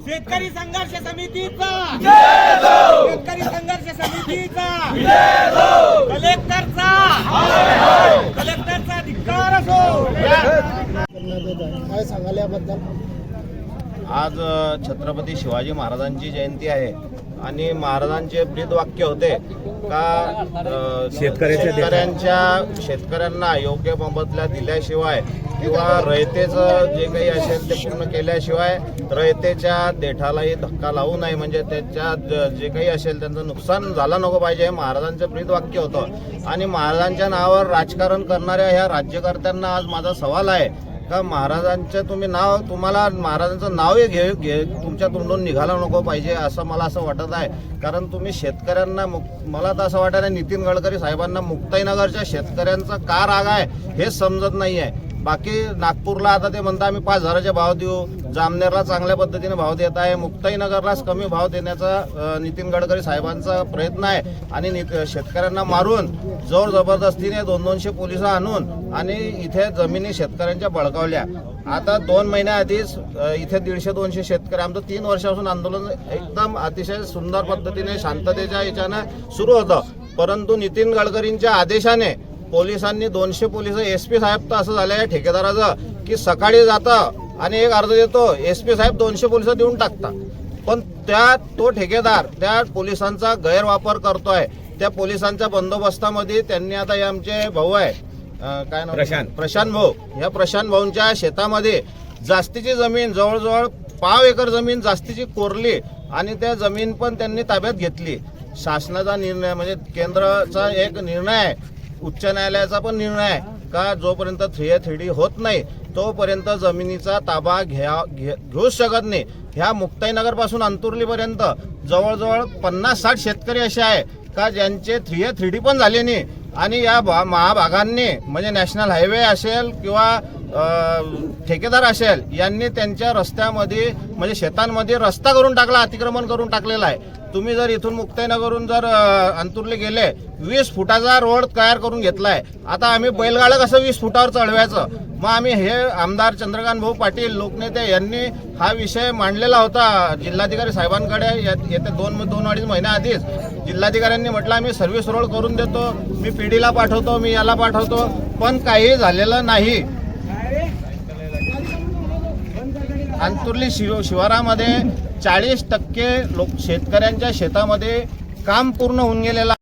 शेतकरी संघर्ष समितीचा कलेक्टरचा धिक्कार असो. काय सांगाल याबद्दल? आज छत्रपती शिवाजी महाराजांची जयंती आहे आणि महाराजांचे ब्रीदवाक्य होते का शेतकऱ्यांना योग्य मोबदला दिल्याशिवाय किंवा रयतेचं जे काही असेल ते पूर्ण केल्याशिवाय रयतेच्या देठालाही धक्का लावू नये, म्हणजे त्याच्यात जे काही असेल त्यांचं नुकसान झालं नको पाहिजे, हे महाराजांचं ब्रीदवाक्य होतं. आणि महाराजांच्या नावावर राजकारण करणाऱ्या ह्या राज्यकर्त्यांना आज माझा सवाल आहे का महाराजांचं तुम्हाला महाराजांचं नावही तुमच्या तोंडून निघालं नको पाहिजे असं मला असं वाटत आहे. कारण तुम्ही शेतकऱ्यांना मला तर असं वाटत आहे नितीन गडकरी साहेबांना मुक्ताईनगरच्या शेतकऱ्यांचा का राग आहे हेच समजत नाही आहे. बाकी नागपूरला आता ते म्हणता आम्ही 5,000चे भाव देऊ, जामनेरला चांगल्या पद्धतीने भाव देत आहे, मुक्ताईनगरलाच कमी भाव देण्याचा नितीन गडकरी साहेबांचा प्रयत्न आहे. आणि शेतकऱ्यांना मारून जोर जबरदस्तीने 200 पोलिस आणून आणि इथे जमिनी शेतकऱ्यांच्या बळकावल्या. आता 2 महिन्याआधीच इथे 150-200 शेतकरी, आमचं 3 वर्षापासून आंदोलन एकदम अतिशय सुंदर पद्धतीने शांततेच्या याच्यानं सुरू होतं. परंतु नितीन गडकरींच्या आदेशाने पोलिसांनी 200 पोलिस, SP साहेब तर असं झालं आहे ठेकेदाराचं की सकाळी जातं आणि एक अर्ज देतो, SP साहेब 200 पोलिस देऊन टाकतात. पण तो ठेकेदार त्या पोलिसांचा गैरवापर करतोय. त्या पोलिसांच्या बंदोबस्तामध्ये त्यांनी आता हे आमचे भाऊ आहे काय नाव प्रशांत भाऊ, या प्रशांत भाऊंच्या शेतामध्ये जास्तीची जमीन जवळजवळ 5 एकर जमीन जास्तीची कोरली आणि त्या जमीन पण त्यांनी ताब्यात घेतली. शासनाचा निर्णय म्हणजे केंद्राचा एक निर्णय आहे, उच्च न्यायालयाचा पण निर्णय आहे का जोपर्यंत 3A3D होत नाही तोपर्यंत जमिनीचा ताबा घेऊच शकत नाही. ह्या मुक्ताईनगर पासून अंतुर्लीपर्यंत जवळजवळ 50-60 शेतकरी असे आहे का ज्यांचे 3A3D पण झाले नाही. आणि या महाभागांनी म्हणजे नॅशनल हायवे असेल किंवा ठेकेदार असेल यांनी त्यांच्या रस्त्यामध्ये म्हणजे शेतांमध्ये रस्ता करून टाकला, अतिक्रमण करून टाकलेला आहे. तुम्ही जर इथून मुक्ताईनगरहून जर अंतुर्ली गेले 20 फुटाचा रोड तयार करून घेतलाय. आता आम्ही बैलगाडा कसं 20 फुटावर चढवायचं? मग आम्ही हे आमदार चंद्रकांत भाऊ पाटील लोकनेते यांनी हा विषय मांडलेला होता जिल्हाधिकारी साहेबांकडे येत्या 2-2.5 महिन्याआधीच. जिल्हाधिकाऱ्यांनी म्हटलं आम्ही सर्व्हिस रोड करून देतो, मी PD ला पाठवतो, मी याला पाठवतो, पण काही झालेलं नाही. अंतुर्ली शिवारामध्ये 40% शेतकऱ्यांच्या शेतामध्ये काम पूर्ण होऊन गेलेलं